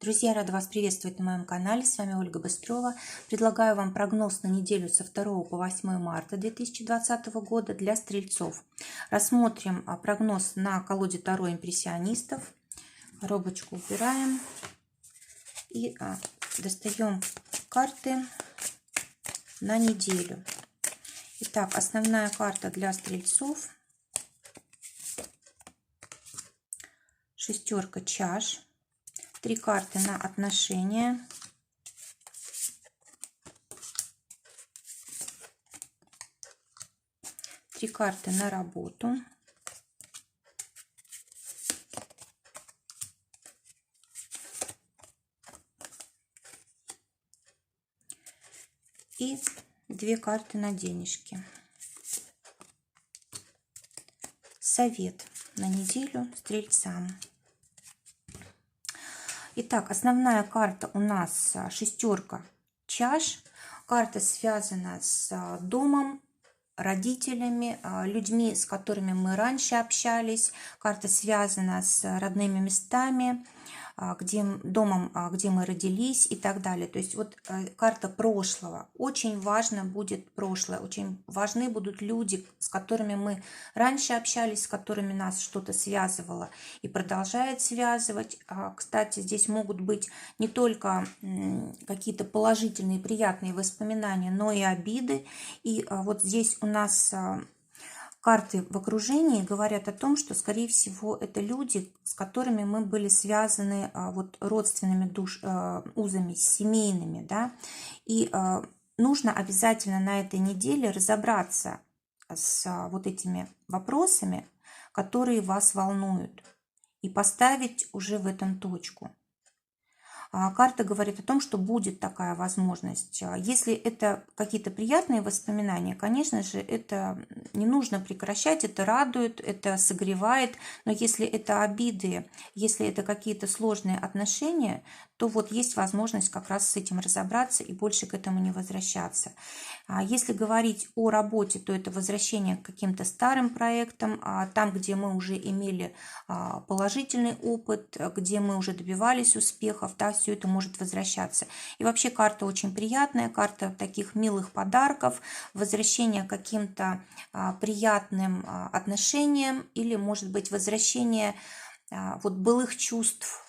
Друзья, рада вас приветствовать на моем канале. С вами Ольга Быстрова. Предлагаю вам прогноз на неделю со 2 по 8 марта 2020 года для стрельцов. Рассмотрим прогноз на колоде Таро импрессионистов. Коробочку убираем и достаем карты на неделю. Итак, основная карта для стрельцов. Шестерка чаш. 3 карты на отношения. Три карты на работу. И 2 карты на денежки. Совет на неделю стрельцам. Итак, основная карта у нас шестерка чаш. Карта связана с домом, родителями, людьми, с которыми мы раньше общались. Карта связана с родными местами, домом, где мы родились и так далее. То есть вот карта прошлого. Очень важно будет прошлое. Очень важны будут люди, с которыми мы раньше общались, с которыми нас что-то связывало и продолжает связывать. Кстати, здесь могут быть не только какие-то положительные, приятные воспоминания, но и обиды. И вот здесь у нас карты в окружении говорят о том, что, скорее всего, это люди, с которыми мы были связаны вот родственными узами, семейными, да, и нужно обязательно на этой неделе разобраться с вот этими вопросами, которые вас волнуют, и поставить уже в этом точку. Карта говорит о том, что будет такая возможность. Если это какие-то приятные воспоминания, конечно же, это не нужно прекращать, это радует, это согревает. Но если это обиды, если это какие-то сложные отношения, то вот есть возможность как раз с этим разобраться и больше к этому не возвращаться. Если говорить о работе, то это возвращение к каким-то старым проектам, там, где мы уже имели положительный опыт, где мы уже добивались успехов, да, все это может возвращаться. И вообще карта очень приятная, карта таких милых подарков, возвращение к каким-то приятным отношениям или, может быть, возвращение вот былых чувств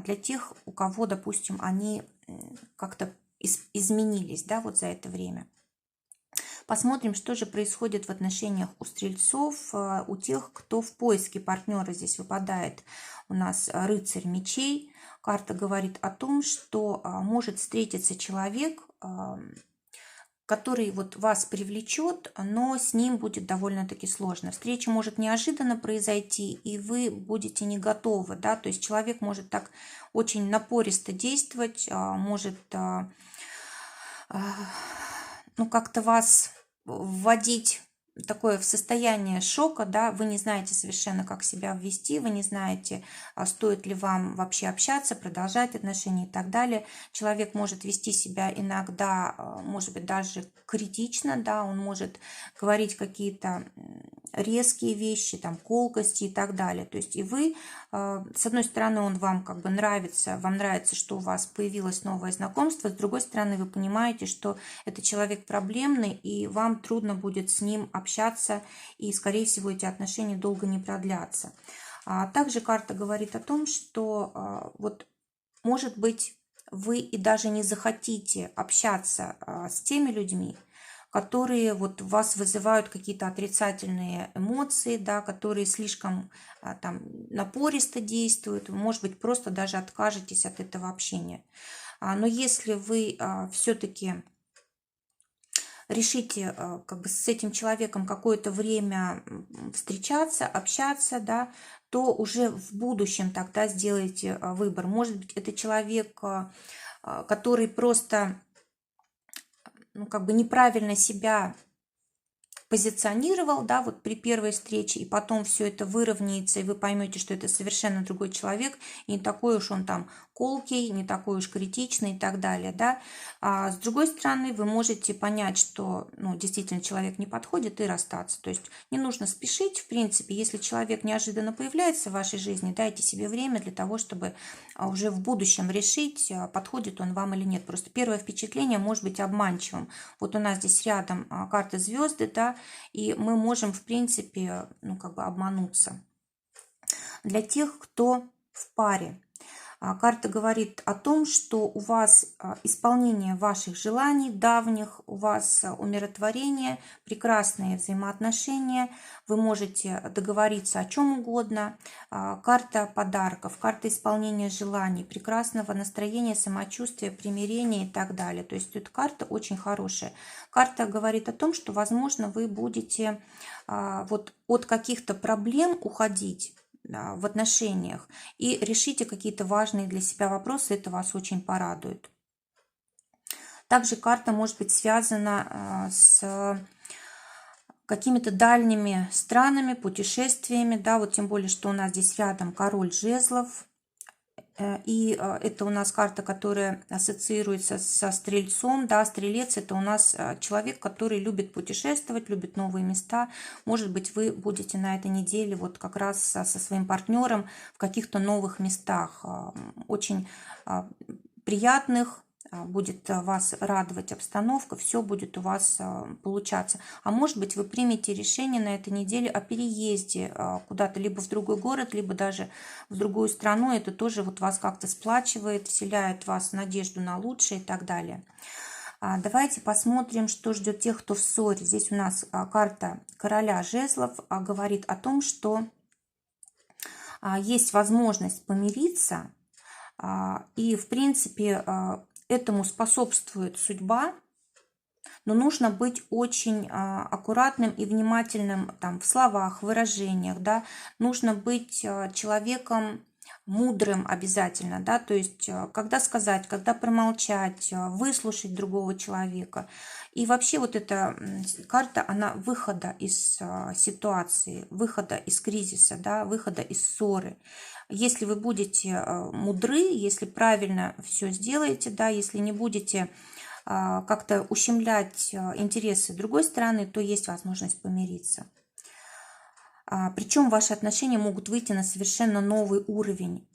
для тех, у кого, допустим, они как-то изменились, да, вот за это время. Посмотрим, что же происходит в отношениях у стрельцов, у тех, кто в поиске партнера. Здесь выпадает у нас рыцарь мечей. Карта говорит о том, что может встретиться человек, который вот вас привлечет, но с ним будет довольно-таки сложно. Встреча может неожиданно произойти, и вы будете не готовы, да, то есть человек может так очень напористо действовать, может ну, как-то вас вводить такое в состояние шока, да, вы не знаете совершенно, как себя ввести, вы не знаете, стоит ли вам вообще общаться, продолжать отношения и так далее. Человек может вести себя иногда, может быть, даже критично, да, он может говорить какие-то резкие вещи, там, колкости и так далее. То есть и вы, с одной стороны, он вам как бы нравится, вам нравится, что у вас появилось новое знакомство, с другой стороны, вы понимаете, что это человек проблемный, и вам трудно будет с ним общаться, и, скорее всего, эти отношения долго не продлятся. Также карта говорит о том, что вот, может быть, вы и даже не захотите общаться с теми людьми, которые вот в вас вызывают какие-то отрицательные эмоции, да, которые слишком там напористо действуют, вы, может быть, просто даже откажетесь от этого общения. Но если вы все-таки решите как бы с этим человеком какое-то время встречаться, общаться, да, то уже в будущем тогда сделайте выбор. Может быть, это человек, который просто, ну, как бы неправильно себя позиционировал, да, вот при первой встрече, и потом все это выровняется, и вы поймете, что это совершенно другой человек, и не такой уж он там колкий, не такой уж критичный и так далее, да. А с другой стороны, вы можете понять, что, ну, действительно человек не подходит, и расстаться. То есть не нужно спешить, в принципе, если человек неожиданно появляется в вашей жизни, дайте себе время для того, чтобы уже в будущем решить, подходит он вам или нет. Просто первое впечатление может быть обманчивым. Вот у нас здесь рядом карты звезды, да, и мы можем, в принципе, ну, как бы обмануться. Для тех, кто в паре, карта говорит о том, что у вас исполнение ваших желаний давних, у вас умиротворение, прекрасные взаимоотношения, вы можете договориться о чем угодно. Карта подарков, карта исполнения желаний, прекрасного настроения, самочувствия, примирения и так далее. То есть эта карта очень хорошая. Карта говорит о том, что, возможно, вы будете вот от каких-то проблем уходить в отношениях и решите какие-то важные для себя вопросы, это вас очень порадует. Также карта может быть связана с какими-то дальними странами, путешествиями, да, вот тем более, что у нас здесь рядом король жезлов, и это у нас карта, которая ассоциируется со стрельцом, да, стрелец это у нас человек, который любит путешествовать, любит новые места. Может быть, вы будете на этой неделе вот как раз со своим партнером в каких-то новых местах, очень приятных, будет вас радовать обстановка, все будет у вас получаться. А может быть, вы примете решение на этой неделе о переезде куда-то, либо в другой город, либо даже в другую страну. Это тоже вот вас как-то сплачивает, вселяет в вас надежду на лучшее и так далее. Давайте посмотрим, что ждет тех, кто в ссоре. Здесь у нас карта короля жезлов говорит о том, что есть возможность помириться, и в принципе этому способствует судьба, но нужно быть очень аккуратным и внимательным там, в словах, выражениях, да, нужно быть человеком мудрым обязательно, да, то есть когда сказать, когда промолчать, выслушать другого человека. И вообще вот эта карта, она выхода из ситуации, выхода из кризиса, да, выхода из ссоры. Если вы будете мудры, если правильно все сделаете, да, если не будете как-то ущемлять интересы другой стороны, то есть возможность помириться. Причем ваши отношения могут выйти на совершенно новый уровень.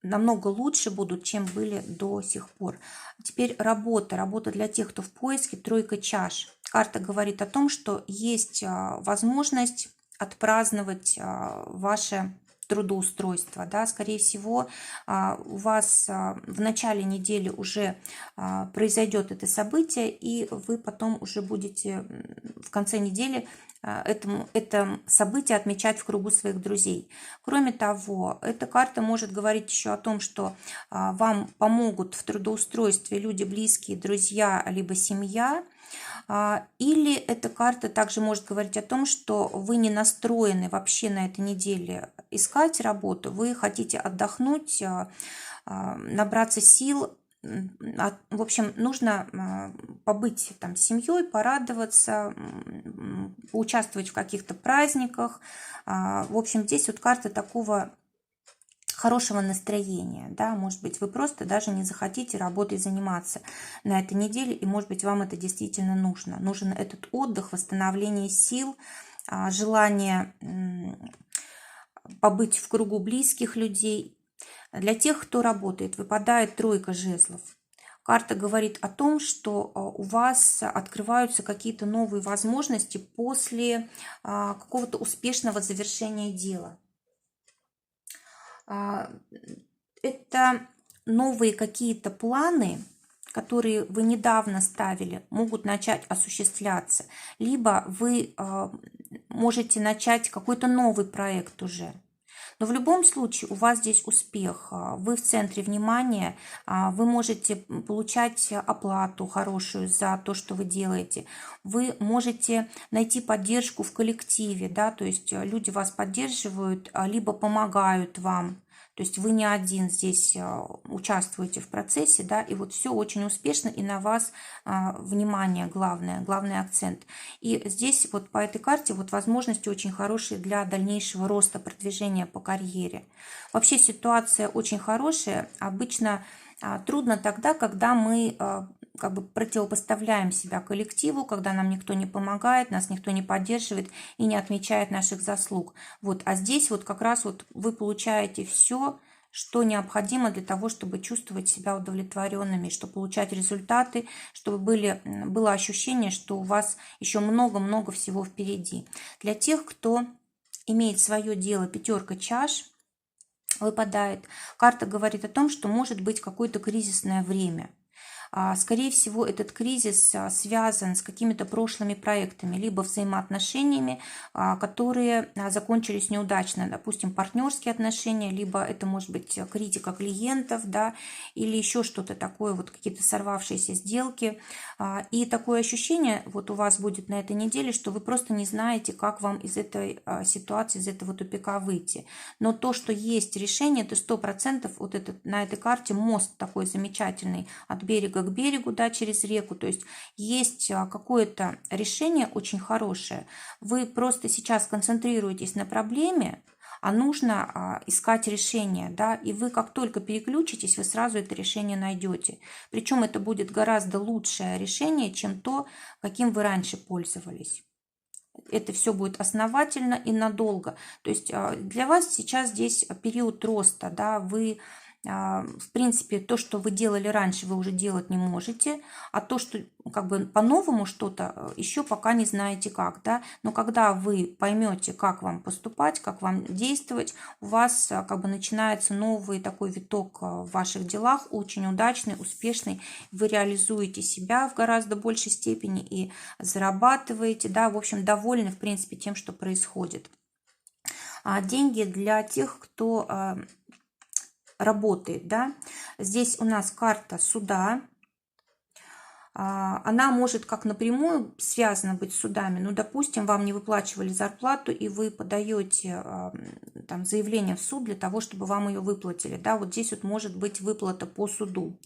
Намного лучше будут, чем были до сих пор. Теперь работа. Работа для тех, кто в поиске. Тройка чаш. Карта говорит о том, что есть возможность отпраздновать ваше трудоустройства, да, скорее всего, у вас в начале недели уже произойдет это событие, и вы потом уже будете в конце недели это событие отмечать в кругу своих друзей. Кроме того, эта карта может говорить еще о том, что вам помогут в трудоустройстве люди близкие, друзья, либо семья. Или эта карта также может говорить о том, что вы не настроены вообще на этой неделе искать работу, вы хотите отдохнуть, набраться сил. В общем, нужно побыть там с семьей, порадоваться, поучаствовать в каких-то праздниках. В общем, здесь вот карта такого хорошего настроения, да, может быть, вы просто даже не захотите работой заниматься на этой неделе, и, может быть, вам это действительно нужно. Нужен этот отдых, восстановление сил, желание побыть в кругу близких людей. Для тех, кто работает, выпадает тройка жезлов. Карта говорит о том, что у вас открываются какие-то новые возможности после какого-то успешного завершения дела. Это новые какие-то планы, которые вы недавно ставили, могут начать осуществляться. Либо вы можете начать какой-то новый проект уже. Но в любом случае у вас здесь успех, вы в центре внимания, вы можете получать оплату хорошую за то, что вы делаете, вы можете найти поддержку в коллективе, да, то есть люди вас поддерживают, либо помогают вам. То есть вы не один здесь участвуете в процессе, да, и вот все очень успешно, и на вас внимание главный акцент. И здесь вот по этой карте вот возможности очень хорошие для дальнейшего роста, продвижения по карьере. Вообще ситуация очень хорошая. Обычно трудно тогда, когда мы как бы противопоставляем себя коллективу, когда нам никто не помогает, нас никто не поддерживает и не отмечает наших заслуг. Вот, а здесь вот как раз вот вы получаете все, что необходимо для того, чтобы чувствовать себя удовлетворенными, чтобы получать результаты, чтобы было ощущение, что у вас еще много-много всего впереди. Для тех, кто имеет свое дело, пятерка чаш выпадает, карта говорит о том, что может быть какое-то кризисное время. Скорее всего, этот кризис связан с какими-то прошлыми проектами, либо взаимоотношениями, которые закончились неудачно, допустим, партнерские отношения, либо это может быть критика клиентов, да, или еще что-то такое, вот какие-то сорвавшиеся сделки. И такое ощущение вот у вас будет на этой неделе, что вы просто не знаете, как вам из этой ситуации, из этого тупика выйти. Но то, что есть решение, это 100%, вот на этой карте мост такой замечательный от берега к берегу, да, через реку, то есть какое-то решение очень хорошее. Вы просто сейчас концентрируетесь на проблеме, а нужно искать решение, да, и вы как только переключитесь, вы сразу это решение найдете. Причем это будет гораздо лучшее решение, чем то, каким вы раньше пользовались. Это все будет основательно и надолго. То есть для вас сейчас здесь период роста, да, вы в принципе, то, что вы делали раньше, вы уже делать не можете, а то, что как бы по-новому что-то, еще пока не знаете как, да, но когда вы поймете, как вам поступать, как вам действовать, у вас как бы начинается новый такой виток в ваших делах, очень удачный, успешный, вы реализуете себя в гораздо большей степени и зарабатываете, да, в общем, довольны, в принципе, тем, что происходит. Деньги для тех, кто работает, да. Здесь у нас карта суда. Она может как напрямую связана быть с судами. Ну, допустим, вам не выплачивали зарплату, и вы подаете там заявление в суд для того, чтобы вам ее выплатили. Да, вот здесь вот может быть выплата по суду.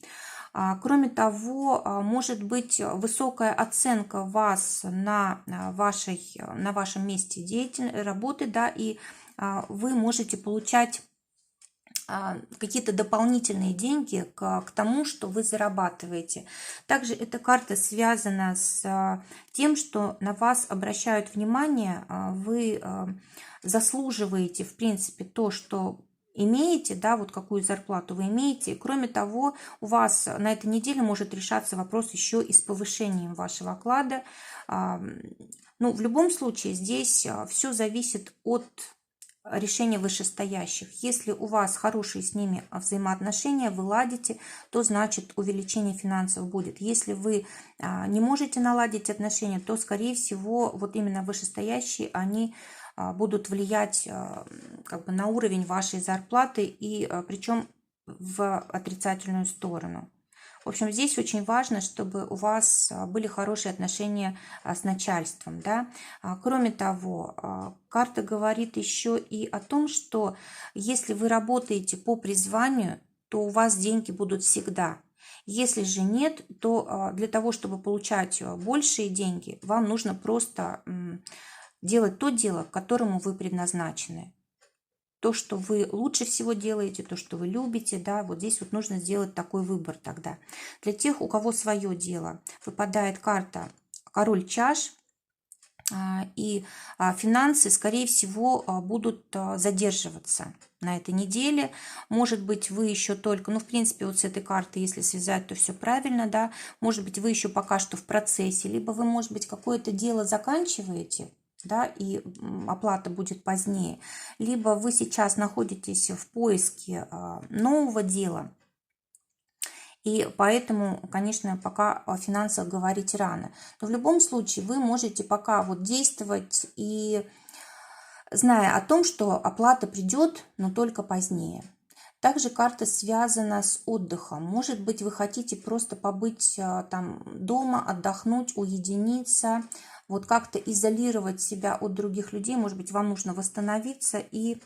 Кроме того, может быть высокая оценка вас на вашем месте работы, да, и вы можете получать какие-то дополнительные деньги к тому, что вы зарабатываете. Также эта карта связана с тем, что на вас обращают внимание, вы заслуживаете, в принципе, то, что имеете, да, вот какую зарплату вы имеете. Кроме того, у вас на этой неделе может решаться вопрос еще и с повышением вашего оклада. Ну, в любом случае, здесь все зависит от решения вышестоящих. Если у вас хорошие с ними взаимоотношения, вы ладите, то значит увеличение финансов будет. Если вы не можете наладить отношения, то, скорее всего, вот именно вышестоящие, они будут влиять как бы на уровень вашей зарплаты, и причем в отрицательную сторону. В общем, здесь очень важно, чтобы у вас были хорошие отношения с начальством. Да? Кроме того, карта говорит еще и о том, что если вы работаете по призванию, то у вас деньги будут всегда. Если же нет, то для того, чтобы получать большие деньги, вам нужно просто делать то дело, к которому вы предназначены. То, что вы лучше всего делаете, то, что вы любите, да, вот здесь вот нужно сделать такой выбор тогда. Для тех, у кого свое дело, выпадает карта король чаш, и финансы, скорее всего, будут задерживаться на этой неделе. Может быть, вы еще только, ну, в принципе, вот с этой картой, если связать, то все правильно, да, может быть, вы еще пока что в процессе, либо вы, может быть, какое-то дело заканчиваете, да, и оплата будет позднее, либо вы сейчас находитесь в поиске нового дела, и поэтому, конечно, пока о финансах говорить рано. Но в любом случае вы можете пока вот действовать и зная о том, что оплата придет, но только позднее. Также карта связана с отдыхом. Может быть, вы хотите просто побыть там дома, отдохнуть, уединиться, вот как-то изолировать себя от других людей. Может быть, вам нужно восстановиться и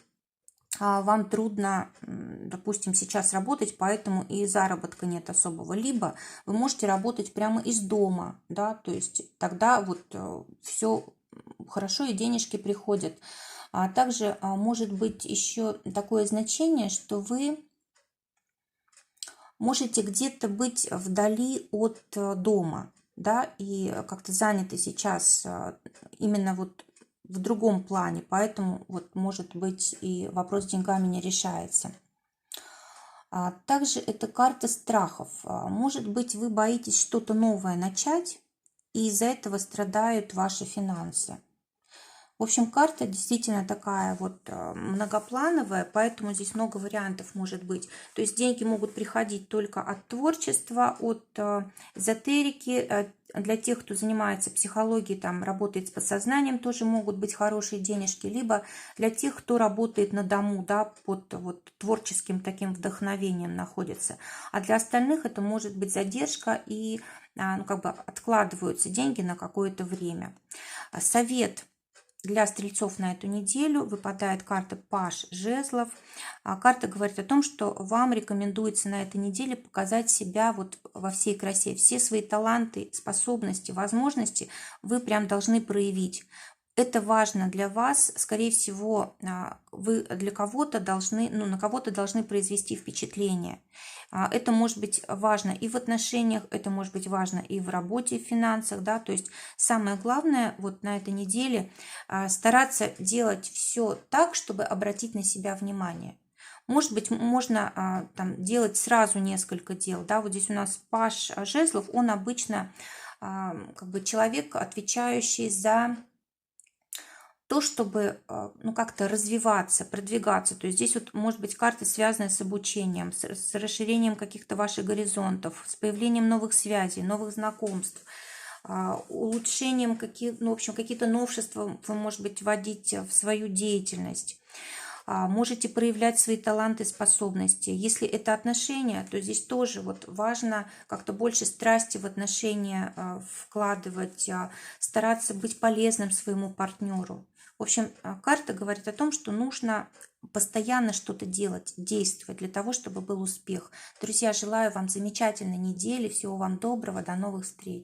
вам трудно, допустим, сейчас работать, поэтому и заработка нет особого. Либо вы можете работать прямо из дома, да, то есть тогда вот все хорошо и денежки приходят. А также может быть еще такое значение, что вы можете где-то быть вдали от дома, да, и как-то заняты сейчас именно вот в другом плане, поэтому вот может быть и вопрос с деньгами не решается. Также это карта страхов. Может быть, вы боитесь что-то новое начать, и из-за этого страдают ваши финансы. В общем, карта действительно такая вот многоплановая, поэтому здесь много вариантов может быть. То есть деньги могут приходить только от творчества, от эзотерики. Для тех, кто занимается психологией, там работает с подсознанием, тоже могут быть хорошие денежки. Либо для тех, кто работает на дому, да, под вот творческим таким вдохновением находится. А для остальных это может быть задержка и ну, как бы откладываются деньги на какое-то время. Совет для стрельцов на эту неделю выпадает карта Паж жезлов. Карта говорит о том, что вам рекомендуется на этой неделе показать себя вот во всей красе. Все свои таланты, способности, возможности вы прям должны проявить. Это важно для вас. Скорее всего, вы для кого-то должны, ну, на кого-то должны произвести впечатление. Это может быть важно и в отношениях, это может быть важно и в работе, в финансах, да, то есть самое главное вот на этой неделе стараться делать все так, чтобы обратить на себя внимание. Может быть, можно там делать сразу несколько дел, да, вот здесь у нас Паж жезлов, он обычно как бы человек, отвечающий за то, чтобы ну, как-то развиваться, продвигаться. То есть здесь вот может быть карта, связанная с обучением, с расширением каких-то ваших горизонтов, с появлением новых связей, новых знакомств, улучшением ну, в общем, какие-то новшества вы, может быть, вводить в свою деятельность. Можете проявлять свои таланты, способности. Если это отношения, то здесь тоже вот важно как-то больше страсти в отношения вкладывать, стараться быть полезным своему партнеру. В общем, карта говорит о том, что нужно постоянно что-то делать, действовать для того, чтобы был успех. Друзья, желаю вам замечательной недели, всего вам доброго, до новых встреч.